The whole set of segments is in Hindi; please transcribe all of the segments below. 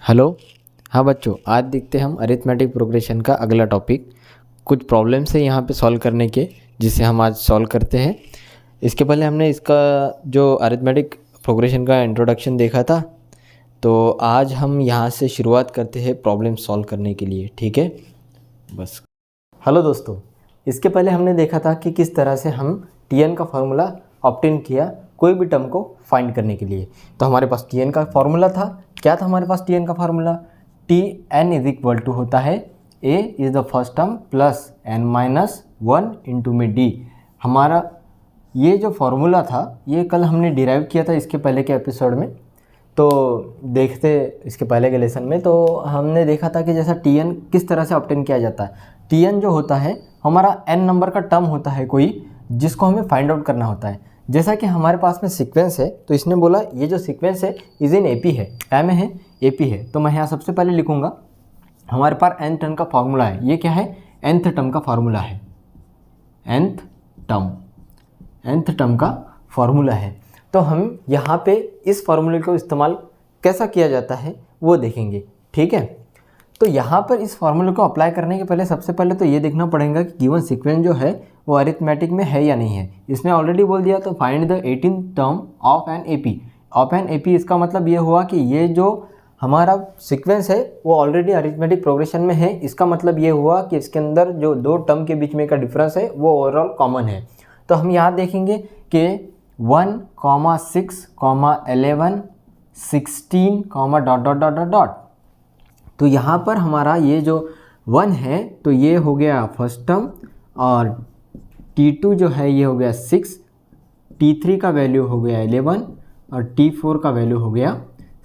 हेलो। हाँ बच्चों, आज देखते हैं हम अरिथमेटिक प्रोग्रेशन का अगला टॉपिक। कुछ प्रॉब्लम्स है यहाँ पे सॉल्व करने के, जिसे हम आज सॉल्व करते हैं। इसके पहले हमने इसका जो अरिथमेटिक प्रोग्रेशन का इंट्रोडक्शन देखा था, तो आज हम यहाँ से शुरुआत करते हैं प्रॉब्लम सॉल्व करने के लिए। ठीक है, बस। हेलो दोस्तों, इसके पहले हमने देखा था कि किस तरह से हम Tn का फार्मूला ऑब्टेन किया कोई भी टर्म को फाइंड करने के लिए। तो हमारे पास Tn का फार्मूला था। क्या था हमारे पास Tn का formula? Tn is equal to होता है a is the first term plus n minus 1 into में d। हमारा ये जो फार्मूला था ये कल हमने डिराइव किया था इसके पहले के एपिसोड में। तो देखते इसके पहले के लेसन में, तो हमने देखा था कि जैसा Tn किस तरह से ऑब्टेन किया जाता है। Tn जो होता है हमारा n नंबर का टर्म होता है कोई, जिसको हमें फाइंड आउट करना होता है। जैसा कि हमारे पास में सीक्वेंस है, तो इसने बोला ये जो सीक्वेंस है इज इन AP है, क्या में है? AP है। तो मैं यहाँ सबसे पहले लिखूँगा हमारे पास nth टर्म का फार्मूला है। ये क्या है? nth टर्म का फार्मूला है। nth टर्म का फार्मूला है। तो हम यहाँ पे इस फार्मूले को इस्तेमाल कैसा किया जाता है वो देखेंगे। ठीक है, तो यहाँ पर इस फार्मूले को अप्लाई करने के पहले सबसे पहले तो ये देखना पड़ेगा कि गिवन सीक्वेंस जो है वो अरिथमेटिक में है या नहीं है। इसने ऑलरेडी बोल दिया, तो find the 18th term of an AP। Of an AP इसका मतलब ये हुआ कि ये जो हमारा सीक्वेंस है वो ऑलरेडी अरिथमेटिक प्रोग्रेशन में है। इसका मतलब ये हुआ कि इसके अंदर जो दो टर्म के बीच में का डिफरेंस है वो ओवरऑल कॉमन है। तो हम यहाँ देखेंगे कि 1, 6, 11, 16, dot dot dot dot dot. तो यहाँ पर हमारा ये जो 1 है तो ये हो गया फर्स्ट टर्म, और T2 जो है ये हो गया 6, T3 का वैल्यू हो गया 11 और T4 का वैल्यू हो गया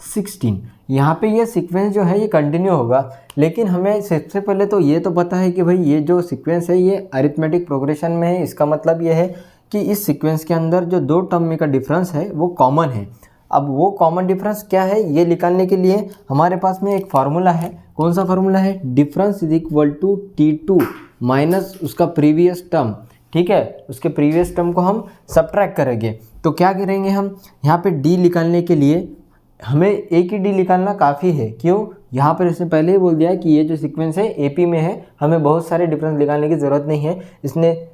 16। यहाँ पे ये सीक्वेंस जो है ये कंटिन्यू होगा, लेकिन हमें सबसे पहले तो ये तो पता है कि भाई ये जो सीक्वेंस है ये अरिथमेटिक प्रोग्रेशन में है। इसका मतलब ये है कि इस सीक्वेंस के अंदर जो दो टर्म में का डिफरेंस है वो कॉमन है। अब वो कॉमन डिफरेंस क्या है ये निकालने के लिए हमारे पास में एक फार्मूला है। कौन सा फार्मूला है? Difference is equal to T2 minus उसका प्रीवियस टर्म। ठीक है, उसके प्रीवियस टर्म को हम सब्ट्रैक्ट करेंगे। तो क्या करेंगे हम यहाँ पे D निकालने के लिए हमें एक ही D निकालना काफ़ी है। क्यों? यहाँ पर इसने पहले ही बोल दिया कि ये जो सीक्वेंस है AP में है, हमें बहुत सारे डिफरेंस निकालने की ज़रूरत नहीं है। इसने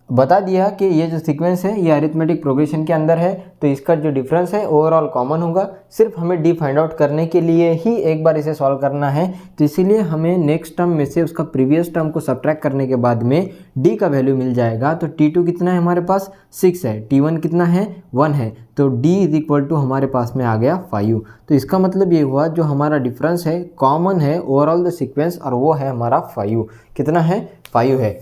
बता दिया कि ये जो सीक्वेंस है ये अरिथमेटिक प्रोग्रेशन के अंदर है, तो इसका जो डिफरेंस है ओवरऑल कॉमन होगा। सिर्फ हमें D फाइंड आउट करने के लिए ही एक बार इसे सॉल्व करना है। तो इसीलिए हमें नेक्स्ट टर्म में से उसका प्रीवियस टर्म को सब्ट्रैक्ट करने के बाद में D का वैल्यू मिल जाएगा। तो T2 कितना है हमारे पास? 6 है। T1 कितना है? 1 है। तो D इज इक्वल टू हमारे पास में आ गया 5। तो इसका मतलब ये हुआ जो हमारा डिफरेंस है कॉमन है ओवरऑल द सीक्वेंस, और वो है हमारा 5। कितना है? 5 है।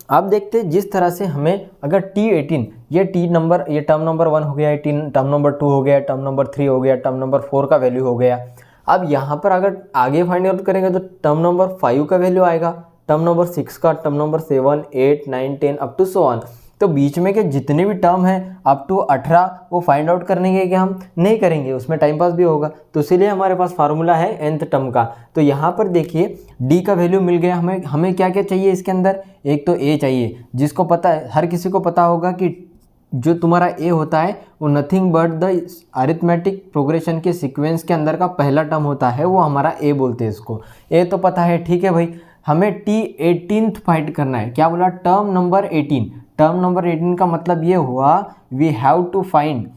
अब देखते हैं जिस तरह से हमें अगर T18 ये टर्म नंबर 1 हो गया, टर्म नंबर 2 हो गया, टर्म नंबर 3 हो गया, टर्म नंबर 4 का वैल्यू हो गया। अब यहाँ पर अगर आगे फाइंड आउट करेंगे तो टर्म नंबर 5 का वैल्यू आएगा, टर्म नंबर 6 का, term number 7, 8, 9, 10 up to so on. तो बीच में के जितने भी टर्म हैं अप टू 18 वो फाइंड आउट करने के क्या हम नहीं करेंगे, उसमें टाइम पास भी होगा। तो इसीलिए हमारे पास फार्मूला है nth टर्म का। तो यहाँ पर देखिए D का वैल्यू मिल गया हमें क्या क्या चाहिए इसके अंदर? एक तो A चाहिए, जिसको पता है, हर किसी को पता होगा कि जो तुम्हारा A होता है वो nothing but the arithmetic progression के सीक्वेंस के अंदर का पहला टर्म होता है, वो हमारा A बोलते हैं इसको। A तो पता है, ठीक है भाई। हमें T18th फाइंड करना है। क्या बोला? Term number 18। टर्म नंबर 18 का मतलब ये हुआ वी हैव टू फाइंड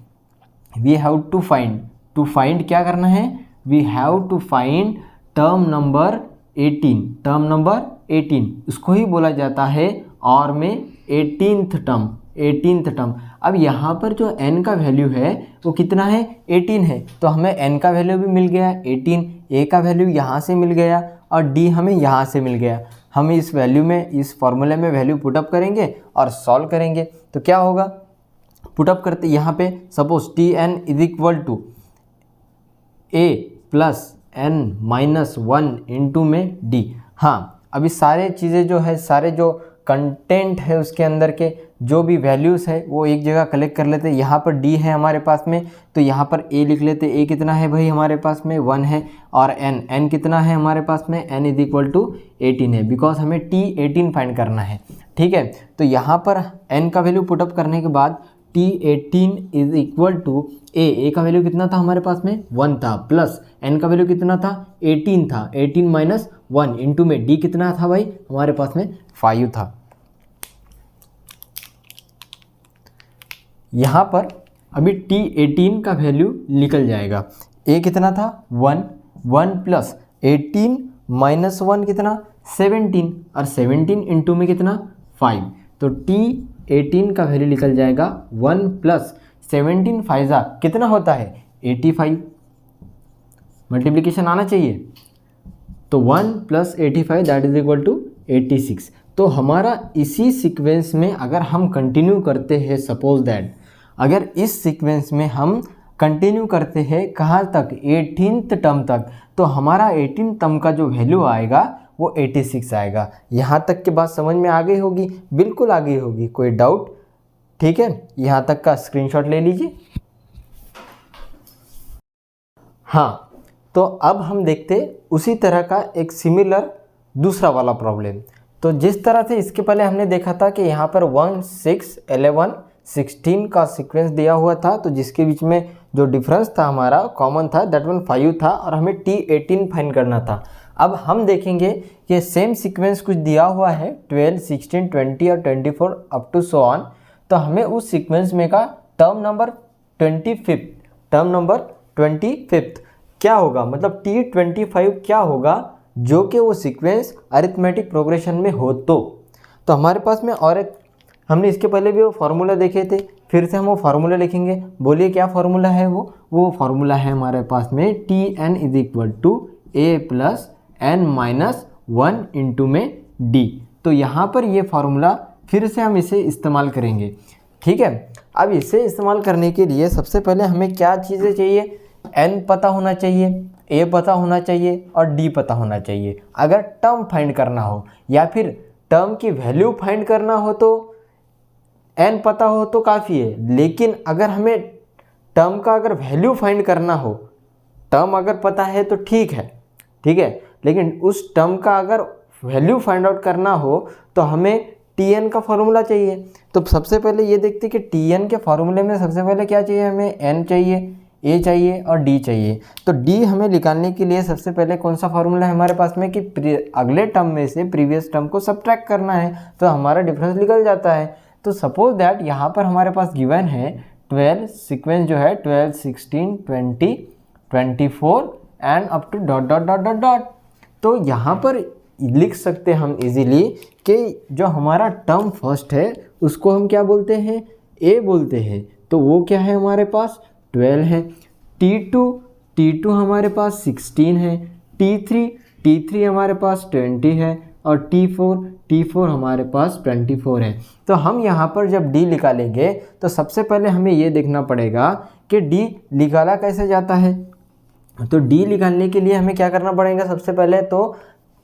क्या करना है? We have to find term number 18। Term number 18 उसको ही बोला जाता है और में 18th टर्म। अब यहाँ पर जो n का वैल्यू है वो कितना है? 18 है। तो हमें n का वैल्यू भी मिल गया 18, A का वैल्यू यहाँ से मिल गया और D हमें यहाँ से मिल गया। हम इस वैल्यू में, इस फॉर्मूले में वैल्यू पुटअप करेंगे और सॉल्व करेंगे। तो क्या होगा? पुटअप करते यहाँ पे suppose Tn is equal to A plus n minus 1 into में D। हाँ, अभी सारे चीज़ें जो है, सारे जो कंटेंट है उसके अंदर के जो भी वैल्यूज़ है वो एक जगह कलेक्ट कर लेते हैं। यहाँ पर D है हमारे पास में, तो यहाँ पर A लिख लेते। A कितना है भाई हमारे पास में? 1 है। और n कितना है हमारे पास में? n इज इक्वल टू 18 है, बिकॉज हमें T18 फाइंड करना है। ठीक है, तो यहाँ पर n का वैल्यू पुटअप करने के बाद T18 इज इक्वल टू ए का वैल्यू कितना था हमारे पास में 1 था, प्लस एन का वैल्यू कितना था 18 था, 18 माइनस 1 इंटू में डी कितना था भाई हमारे पास में 5 था। यहाँ पर अभी T18 का वैल्यू निकल जाएगा, ए कितना था 1, 1 प्लस 18 माइनस 1 कितना 17, और 17 इंटू में कितना 5, तो T18 का वैल्यू निकल जाएगा 1 प्लस 17 फाइजा कितना होता है 85, मल्टीप्लिकेशन आना चाहिए, तो 1 plus 85 that is equal to 86। तो हमारा इसी सीक्वेंस में अगर हम कंटिन्यू करते हैं, सपोज दैट अगर इस सीक्वेंस में हम कंटिन्यू करते हैं कहाँ तक 18th टर्म तक, तो हमारा 18th टर्म का जो वैल्यू आएगा वो 86 आएगा। यहाँ तक की बात समझ में आ गई होगी, बिल्कुल आ गई होगी, कोई डाउट? ठीक है, यहाँ तक का स्क्रीनशॉट ले लीजिए। हाँ, तो अब हम देखते उसी तरह का एक सिमिलर दूसरा वाला प्रॉब्लम। तो जिस तरह से इसके पहले हमने देखा था कि यहाँ पर 1, 6, 11, 16 का सीक्वेंस दिया हुआ था, तो जिसके बीच में जो डिफरेंस था हमारा कॉमन था दैट वन 5 था, और हमें T18 फाइंड करना था। अब हम देखेंगे कि सेम सीक्वेंस कुछ दिया हुआ है 12, 16, 20 और 24 अप टू सो ऑन, तो हमें उस सीक्वेंस में का टर्म नंबर 25th क्या होगा, मतलब T25 क्या होगा जो कि वो सीक्वेंस अरिथमेटिक प्रोग्रेशन में हो। तो हमारे पास में और एक हमने इसके पहले भी वो फार्मूला देखे थे, फिर से हम वो फार्मूला लिखेंगे। बोलिए क्या फार्मूला है वो फार्मूला है हमारे पास में Tn is equal to A plus N minus 1 into में डी। तो यहाँ पर ये फार्मूला फिर से हम इसे इस्तेमाल करेंगे, ठीक है। अब इसे इस्तेमाल करने के लिए सबसे पहले हमें क्या चीज़ें चाहिए, n पता होना चाहिए, a पता होना चाहिए और d पता होना चाहिए। अगर टर्म फाइंड करना हो या फिर टर्म की वैल्यू फाइंड करना हो तो n पता हो तो काफ़ी है, लेकिन अगर हमें टर्म का अगर वैल्यू फाइंड करना हो, टर्म अगर पता है तो ठीक है, लेकिन उस टर्म का अगर वैल्यू फाइंड आउट करना हो तो हमें Tn का फार्मूला चाहिए। तो सबसे पहले ये देखते हैं कि Tn के फार्मूले में सबसे पहले क्या चाहिए, हमें n चाहिए, a चाहिए और d चाहिए। तो d हमें निकालने के लिए सबसे पहले कौन सा फार्मूला है हमारे पास में कि अगले टर्म में से प्रीवियस टर्म को सब्ट्रैक्ट करना है, तो हमारा डिफरेंस निकल जाता है। तो सपोज दैट यहाँ पर हमारे पास गिवन है 12 सीक्वेंस जो है 12, 16, 20, 24 and up to dot dot dot dot dot. तो यहाँ पर लिख सकते हैं हम इजीली कि जो हमारा टर्म फर्स्ट है उसको हम क्या बोलते हैं, ए बोलते हैं। तो वो क्या है हमारे पास 12 है, T2 हमारे पास 16 है, T3 हमारे पास 20 है और T4 हमारे पास 24 है। तो हम यहाँ पर जब D निकालेंगे तो सबसे पहले हमें ये देखना पड़ेगा कि D निकाला कैसे जाता है। तो D निकालने के लिए हमें क्या करना पड़ेगा, सबसे पहले तो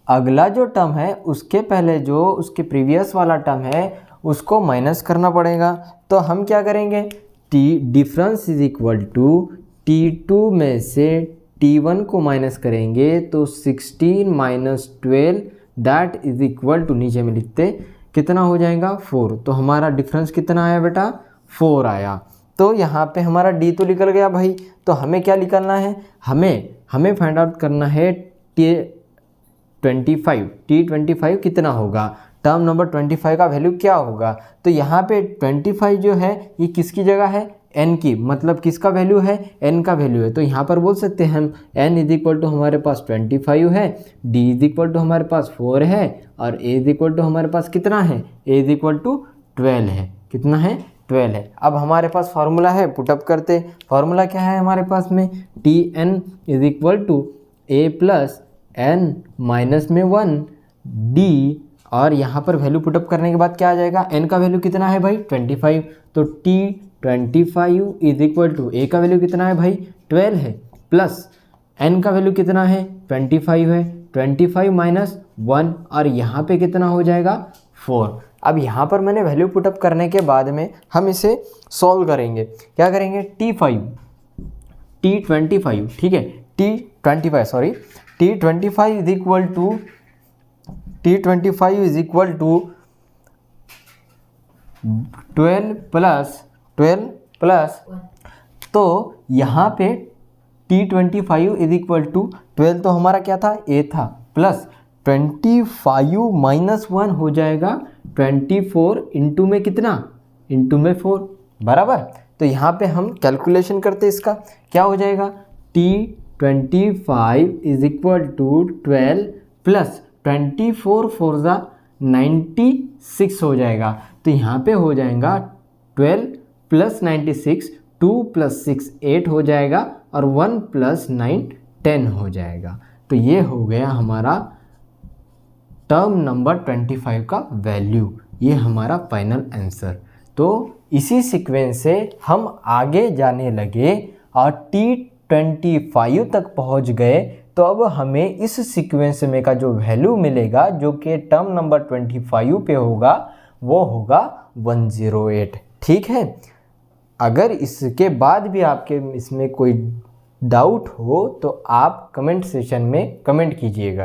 अगला जो टर्म है उसके पहले जो उसके प्रीवियस वाला टर्म है उसको माइनस करना पड़ेगा। तो हम क्या करेंगे, difference is equal to T2 में से T1 को माइनस करेंगे तो 16 minus 12 that is equal to, नीचे में लिखते कितना हो जाएगा 4। तो हमारा डिफरेंस कितना आया बेटा 4 आया। तो यहाँ पे हमारा D तो निकल गया भाई। तो हमें क्या निकालना है, हमें फाइंड आउट करना है T25 कितना होगा, टर्म नंबर 25 का वैल्यू क्या होगा। तो यहाँ पे 25 जो है ये किसकी जगह है, n की, मतलब किसका वैल्यू है, n का वैल्यू है। तो यहाँ पर बोल सकते हैं हम n इज इक्वल टू हमारे पास 25 है, d इज इक्वल टू हमारे पास 4 है और a इज इक्वल टू हमारे पास कितना है, a इज इक्वल टू 12 है। कितना है 12 है। अब हमारे पास फार्मूला है, पुटअप करते। फार्मूला क्या है हमारे पास में, Tn is equal to a plus n minus में 1 d, और यहाँ पर वैल्यू पुटअप करने के बाद क्या आ जाएगा, n का वैल्यू कितना है भाई 25। तो T25 is equal to a का वैल्यू कितना है भाई 12 है, प्लस n का वैल्यू कितना है 25 है, 25 माइनस 1 और यहाँ पे कितना हो जाएगा 4। अब यहाँ पर मैंने वैल्यू पुटअप करने के बाद में हम इसे सॉल्व करेंगे। क्या करेंगे, T25 ठीक है, T25 is equal to 12 plus 12 plus, तो यहाँ पे T25 इज इक्वल टू 12 तो हमारा क्या था, A था, प्लस 25 माइनस 1 हो जाएगा 24 इंटू में कितना, इंटू में 4 बराबर। तो यहाँ पे हम कैलकुलेशन करते इसका, क्या हो जाएगा, T25 is equal to 12 plus 24 4 ज़ा 96 हो जाएगा। तो यहाँ पे हो जाएगा 12 प्लस 96, 2 प्लस 6 8 हो जाएगा और 1 प्लस 9 10 हो जाएगा। तो ये हो गया हमारा टर्म नंबर 25 का वैल्यू, ये हमारा फाइनल आंसर। तो इसी सीक्वेंस से हम आगे जाने लगे और T25 तक पहुंच गए। तो अब हमें इस सीक्वेंस में का जो वैल्यू मिलेगा जो कि टर्म नंबर 25 पे होगा वो होगा 108। ठीक है, अगर इसके बाद भी आपके इसमें कोई डाउट हो तो आप कमेंट सेशन में कमेंट कीजिएगा।